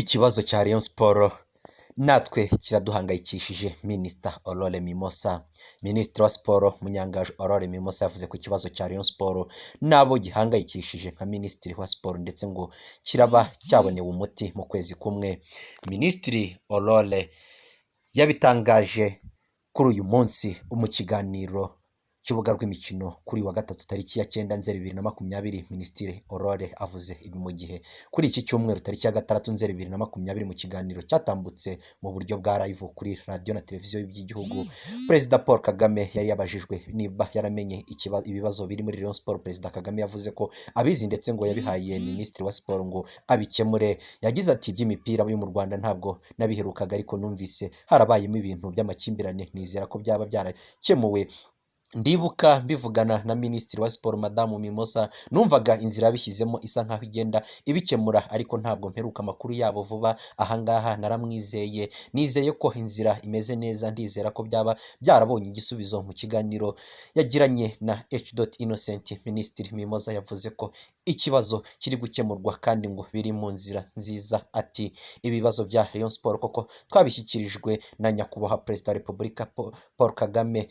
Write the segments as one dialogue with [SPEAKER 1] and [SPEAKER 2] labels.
[SPEAKER 1] Ikibazo cya Rayon Sports natwe kiraduhangayikishije. Minisita Aurore Mimosa, Minisitiri wa Siporo Munyangaje Aurore Mimosa yavuze ko ikibazo cya Rayon Sports nabo gihangayikishije nka Minisitiri wa Siporo ndetse ngo kiraba cyabonewe umuti mu kwezi kumwe. Minisitiri Aurore yabitangaje kuri uyu munsi mu kiganiro cy'urubuga rw'imikino kuri wa gatatu tariki ya 9 Nzeri 2020. Minisitiri Aurore avuze ibi mu gihe kuri iki cyumweru tariki ya 6 Nzeri 2020 mu kiganiro cyatambutse mu buryo bwa live kuri radio na televiziyo by'igihugu, Perezida Paul Kagame yari yabajijwe niba yaramenye ibibazo biri muri Rayon Sports. Perezida Kagame yavuze ko abizi ndetse ngo yabihaye Minisitiri wa Siporo ngo abikemure. Yagize ati iby'imipira yo mu Rwanda ntabwo nabiherukaga ariko numvise harabayemo ibintu by'amakimbirane, nizera ko byaba byarakemuwe. Ndibuka mbivugana na Minisitiri wa Siporo Madamu Mimosa, numvaga inzira yabishyizemo isa nkaho igenda ibikemura ariko ntabwo mperuka amakuru yabo vuba. Ahangaha naramwizeye, nizeye ko inzira imeze neza, ndizera ko byaba byarabonye igisubizo. Mu kiganiro yagiranye na H. Innocent, Minisitiri Mimosa yavuze ko ikibazo kiri gukemurwa kandi ngo biri mu nzira nziza. Ati ibibazo bya Rayon Sports koko twabishyikirijwe na Nyakubahwa Perezida wa Repubulika Paul Kagame,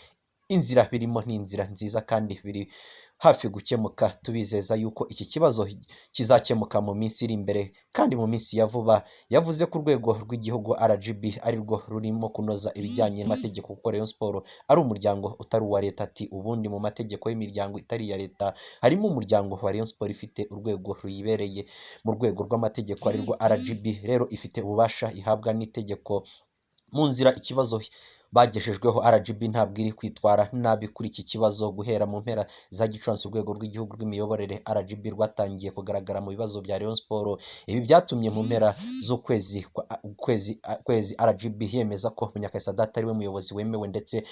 [SPEAKER 1] inzira birimo ni inzira nziza kandi biri hafi gukemuka. Tubizeza yuko iki kibazo kizakemuka mu minsi iri imbere kandi mu minsi ya vuba. Yavuze ko urwego rw'igihugu RGB ari rwo rurimo kunoza ibijyanye n'amategeko kuko Rayon Sports ari umuryango utari uwa leta. Ati ubundi mu mategeko y'imiryango itari iya leta harimo umuryango wa Rayon Sports ifite urwego ruyibereye mu rwego rw'amategeko ari rwo RGB, rero ifite ububasha ihabwa n'itegeko. Mu nzira ikibazo bagejejweho RGB ntabwo iri kwitwara nabi kuri iki kibazo. Guhera mu mpera za Gicurasi urwego rw'igihugu rw'imiyoborere RGB rwatangiye kugaragara mu bibazo bya Rayon Sports. Ibi byatumye mu mpera z'ukwezi RGB yemeza ko Munyakazi Sadat ari we muyobozi wemewe ndetse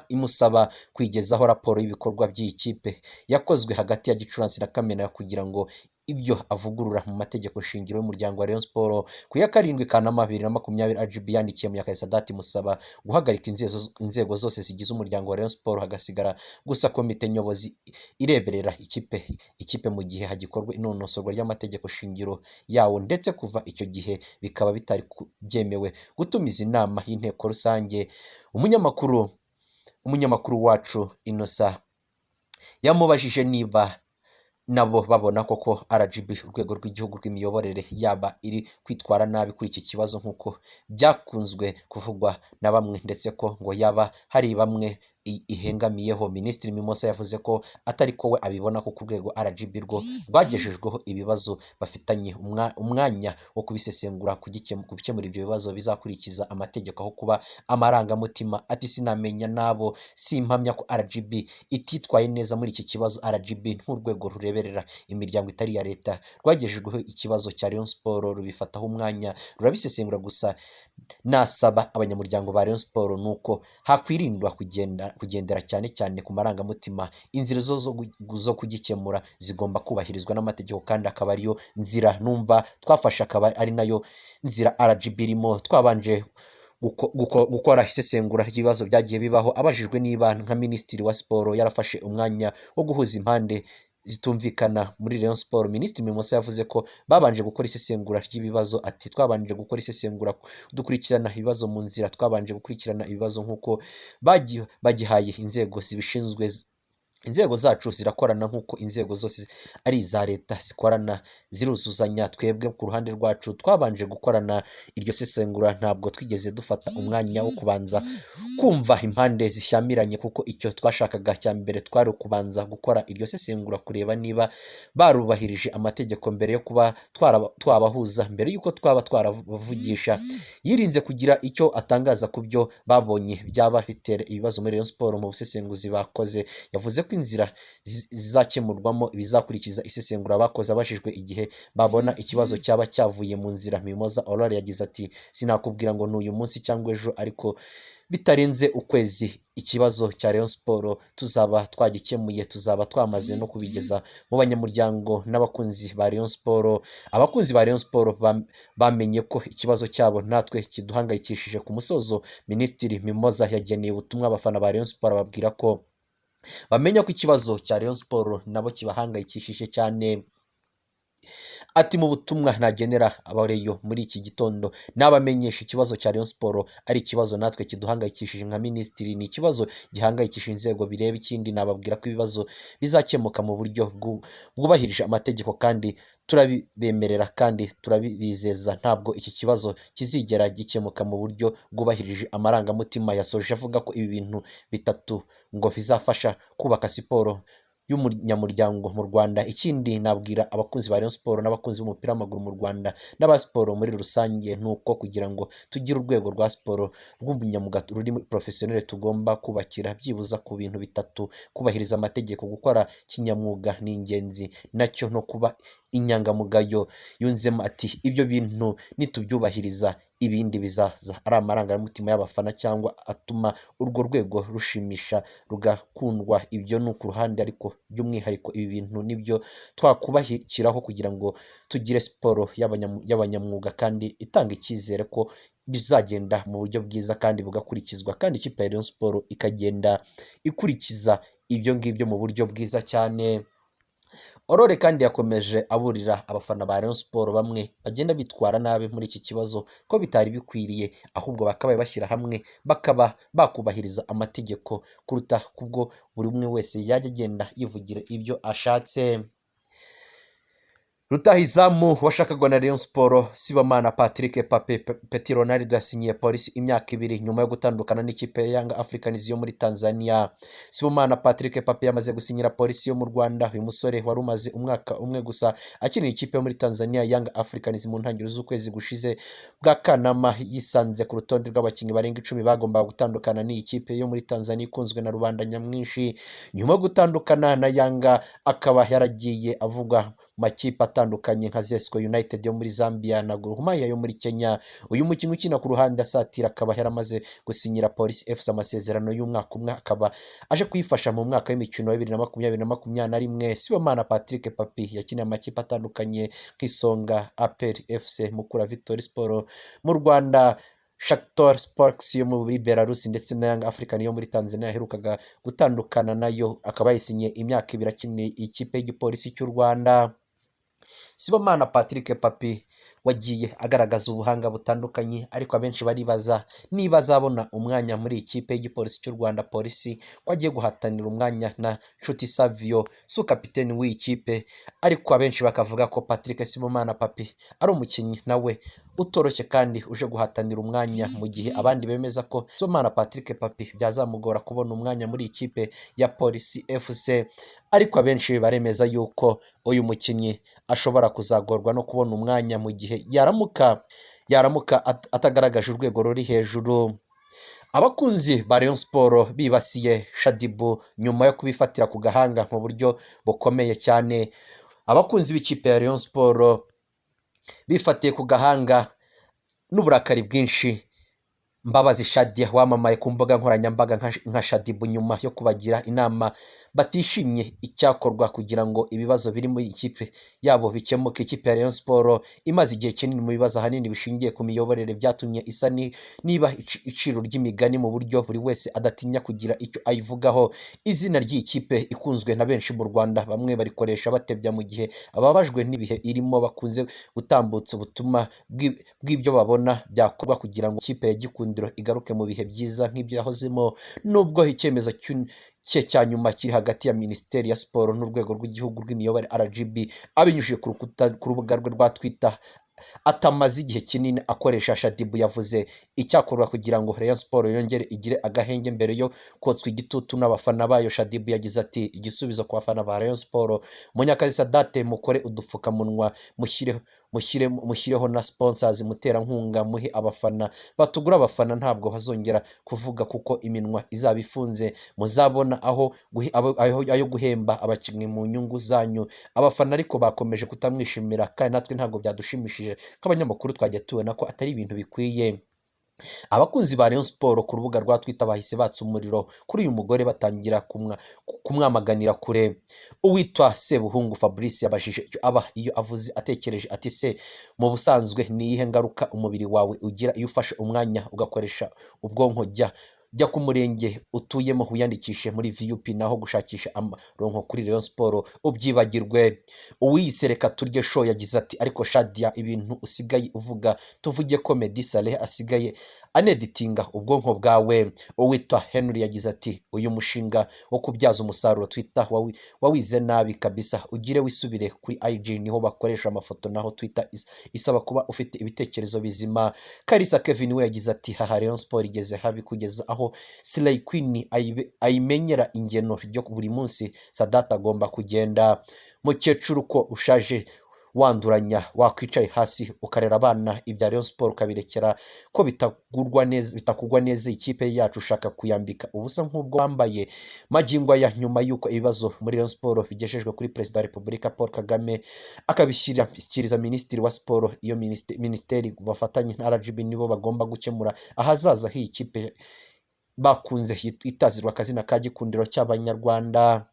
[SPEAKER 1] imusaba kwigezaho raporo y'ibikorwa by'iyi kipe yakozwe hagati ya Gicurasi na Kamena kugira ngo ibyo avugurura mu mategeko shingiro y'umuryango wa Rayon Sports. Ku ya 7 Kanama 2020 RGB yandikiye Munyakazi Sadat imusaba guhagarika inzego zose zigize umuryango wa Rayon Sports, hagasigara gusa komite nyobozi ireberera ikipe mu gihe hagikorwa inonosorwa ry'amategeko shingiro yawo, ndetse kuva icyo gihe bikaba bitari byemewe gutumiza inama y'inteko rusange. Umunyamakuru wacu Innocent yamubajije niba nabo babona koko RGB urwego rw'igihugu rw'imiyoborere yaba iri kwitwara nabi kuri iki kibazo nk'uko byakunzwe kuvugwa na bamwe, ndetse ko ngo yaba hari bamwe ihengamiyeho. Minisitiri Mimosa yavuze ko atari ko we abibona kuko urwego RGB rwo rwagejejweho ibibazo bafitanye umwanya wo kubisesengura gukemura ibyo bibazo bizakurikiza amategeko aho kuba amarangamutima. Ati sinamenya nabo simpamya ko RGB ititwaye neza muri iki kibazo. RGB nk'urwego rureberera imiryango itari ya leta rwagejejweho ikibazo cya Rayon Sports rubifataho umwanya rurabisesengura. Gusa nasaba abanyamuryango ba Rayon Sports nuko hakwirindwa kugendera cyane cyane ku marangamutima. Inzira zo kugikemura zigomba kubahirizwa n'amategeko kandi akaba ariyo nzira numva twafasha, akaba ari nayo nzira RGB irimo. Twabanje gukora isesengura ry'ibibazo byagiye bibaho. Abajijwe niba nka Minisitiri wa Siporo yarafashe umwanya wo guhuza impande zitumvikana muri Rayon Sports, Minisitiri Mimosa yavuze ko babanje gukora isesengura ry'ibibazo. Ati twabanje gukora isesengura dukurikirana ibibazo mu nzira, twabanje gukurikirana ibibazo nk'uko bagihaye inzego zibishinzwe. Inzego zacu zirakorana nk'uko inzego zose ari iza leta zikorana, ziruzuzanya. Twebwe ku ruhande rwacu twabanje gukorana iryo sesengura, ntabwo twigeze dufata umwanya wo kubanza kumva impande zishyamiranye kuko icyo twashakaga cya mbere twari ukubanza gukora iryo sesengura, kureba niba barubahirije amategeko mbere yo kuba twabahuza, mbere y'uko twaba twarabavugisha. Yirinze kugira icyo atangaza ku byo babonye byaba bitera ibibazo muri Rayon Sports mu busesenguzi bakoze. Yavuze ko inzira zizakemurwamo bizakurikiza isesengura bakoze. Abajijwe igihe babona ikibazo cyaba cyavuye mu nzira, Mimosa Aurore yagize ati sinakubwira ngo n'uyu munsi cyangwa ejo ariko bitarenze ukwezi ikibazo cya Rayon Sports tuzaba twagikemuye, tuzaba twamaze no kubigeza mu banyamuryango n'abakunzi ba Rayon Sports. Abakunzi ba Rayon Sports bamenye ko ikibazo cyabo natwe kiduhangayikishije. Ku musozo Minisitiri Mimosa yageneye ubutumwa abafana ba Rayon Sports babwira ko bamenya ko ikibazo cya Rayon Sports nabo kibahangayikishije cyane. ati mu butumwa nagenera abareyo muri iki gitondo nabamenyesha ikibazo cya Rayon Sport ari ikibazo natwe kiduhangayikishije nka minisitiri, ni ikibazo gihangayikishije inzego bireba. Ikindi nababwira ko ibibazo bizakemuka mu buryo bwubahirije amategeko kandi turabibemerera kandi turabizeza ntabwo iki kibazo kizigera gikemuka mu buryo bwubahirije amarangamutima. Yasoje avuga ko ibi bintu bitatu ngo bizafasha kubaka siporo y'umunyamuryango mu Rwanda. Ikindi nabwira abakunzi ba Rayon Sport n'abakunzi b'umupira w'amaguru mu Rwanda n'aba siporo muri rusange nuko kugira ngo tugire urwego rwa siporo rw'umunyamuga ruri professionnel tugomba kubakira byibuza ku bintu bitatu: kubahiriza amategeko, gukora kinyamwuga ni ingenzi, nacyo no kuba inyangamugayo. Yunzemo ati ibyo bintu nitubyubahiriza ibindi bizaza ari amarangamutima y'abafana cyangwa atuma urwo rwego rushimisha rugakundwa. Ibyo ni ku ruhande, ariko by'umwihariko ibi bintu nibyo twakubahikiraho kugira ngo tugire siporo y'abanyamwuga kandi itanga icyizere ko bizagenda mu buryo bwiza kandi bugakurikizwa, kandi ikipe ya Rayon Sport ikagenda ikurikiza ibyo ngibyo mu buryo bwiza cyane. Aurore kandi yakomeje aburira abafana ba Rayon Sport bamwe bagenda bitwara nabi muri iki kibazo ko bitari bikwiriye, ahubwo bakabaye bashyira hamwe bakaba bakubahiriza amategeko kuruta kubwo buri umwe wese yajya agenda yivugira ibyo ashatse. Rutahizamu washakagwa na Rayon Sport Sibomana Patrick Pape Petit Ronaldo yasinyiye Polisi imyaka 2 nyuma yo gutandukana n'ikipe ya Young Africans yo muri Tanzania. Sibomana Patrick Pape yamaze gusinyira Polisi yo mu Rwanda. Uyu musore wari umaze umwaka umwe gusa akinira ikipe yo muri Tanzania Young Africans mu ntangiriro z'ukwezi gushize bwa Kanama yisanze ku rutonde rw'abakinnyi barenga 10 bagombaga gutandukana n'iyi kipe yo muri Tanzania ikunzwe na rubanda nyamwinshi. Nyuma yo gutandukana na Yanga akaba yaragiye avugwa makipe atandukanye nka Zesco United yo muri Zambia na Gor Mahia yo muri Kenya. Uyu mukinnyi ukina ku ruhande asatira akaba yaramaze gusinyira Police FC amasezerano y'umwaka umwe, akaba aje kuyifasha mu mwaka w'imikino wa 2020-2021. Sibomana Patrick Papi yakiniye amakipe atandukanye nk'Isonga, APR FC, Mukura Victory Sport mu Rwanda, Shakhtar Sports yo muri Belarus ndetse na Young African yo muri Tanzania yaherukaga gutandukana nayo, akaba yasinye imyaka 2 akiniye ikipe y'igipolisi cy'u Rwanda. Sibomana Patrick Papi wagiye agaragaza ubuhanga butandukanye, ariko abenshi baribaza niba azabona umwanya muri ikipe y'igipolisi cy'u Rwanda Polisi, ko agiye guhatanira umwanya na Nshuti Savio su kapiteni w'iyi kipe. Ariko abenshi bakavuga ko Patrick Sibomana Papi ari umukinnyi nawe utoroshye kandi uje guhatanira umwanya, mu gihe abandi bemeza ko Sibomana Patrick Papi byazamugora kubona umwanya muri ikipe ya Polisi FC. Ariko abenshi baremeza yuko uyu mukinnyi ashobora kuzagorwa no kubona umwanya mu gihe yaramuka atagaragaje urwego ruri hejuru. Abakunzi ba Rayon Sport bibasiye Shadibu nyuma yo kubifatira ku gahanga mu buryo bukomeye cyane. Abakunzi b'ikipe ya Rayon Sport bifatiye ku gahanga n'uburakari bwinshi Mbabazi Shadia wamamaye ku mbuga nkoranyambaga nka Shadibu nyuma yo kubagira inama batishimye icyakorwa kugira ngo ibibazo biri muri ikipe yabo bikemuke. Ikipe ya Rayon Sport imaze igihe kinini mu bibazo ahanini bishingiye ku miyoborere, byatumye isa niba iciro ry'imigani mu buryo buri wese adatinya kugira icyo ayivugaho. Izina ry'iyi kipe ikunzwe na benshi mu Rwanda, bamwe barikoresha batebya mu gihe ababajwe n'ibihe irimo bakunze gutambutsa ubutumwa bw'ibyo babona byakorwa kugira ngo ikipe ya Gikundiro igaruke mu bihe byiza nk'ibyo yahozemo. Nubwo icyemezo cye cya nyuma kiri hagati ya Minisiteri ya Siporo n'urwego rw'igihugu rw'imiyoborere RGB, abinyujije ku rubuga rwe rwa Twitter atamaze igihe kinini akoresha, Shadibu yavuze icyakorwa kugira ngo Rayon Sport yongere igire agahenge mbere yo kotswa igitutu n'abafana bayo. Shadibu yagize ati igisubizo ku bafana ba Rayon Sport: Munyakazi Sadate mukore udupfukamunwa, mushyireho na sponsors muterankunga, muhe abafana batugura. Abafana ntabwo bazongera kuvuga kuko iminwa izaba ifunze, muzabona ayo guhemba abakinnyi mu nyungu zanyu. Abafana ariko bakomeje kutamwishimira kandi natwe ntabwo byadushimishije nk'abanyamakuru, twajya tubona ko atari ibintu bikwiye. Abakunzi ba Rayon Sport ku rubuga rwa Twitter bahise batsa umuriro kuri uyu mugore batangira kumwamaganira kure. Uwitwa Sebuhungu Fabrice yabajije icyo aba iyo avuze atekereje ati se mu busanzwe ni iyihe ngaruka umubiri wawe ugira iyo ufashe umwanya ugakoresha ubwonko? jya ku murenge utuyemo wiyandikishe muri VUP naho gushakisha amaronko kuri Rayon Sport ubyibagirwe. Uwiyise reka turye show yagize ati ariko Shadia ibintu usigaye uvuga tuvuge ko Meddy Saleh asigaye aneditinga ubwonko bwawe. Uwitwa Henry yagize ati uyu mushinga wo kubyaza umusaruro Twitter wawize nabi kabisa, ugire wisubire kuri IG niho bakoresha amafoto naho Twitter isaba kuba ufite ibitekerezo bizima. Kalisa Kevin we yagize ati haha Rayon Sport igeze habi kugeza aho Slay Queen ayimenyera ingeno ryo buri munsi. Sadat agomba kugenda. Mukecuru ko ushaje wanduranya wakwicaye hasi ukarera abana ibya Rayon Sport ukabirekera ko bitakugwa neza ikipe yacu ushaka kuyambika ubusa nk'ubwo wambaye magingo aya nyuma y'uko ibibazo muri Rayon Sport bigejejwe kuri Perezida wa Repubulika Paul Kagame akabishyikiriza Minisitiri wa Sport. Iyo minisiteri bafatanye na RGB nibo bagomba gukemura ahazaza h'iyi kipe bakunze itazirwa akazina ka gikundiro cy'Abanyarwanda.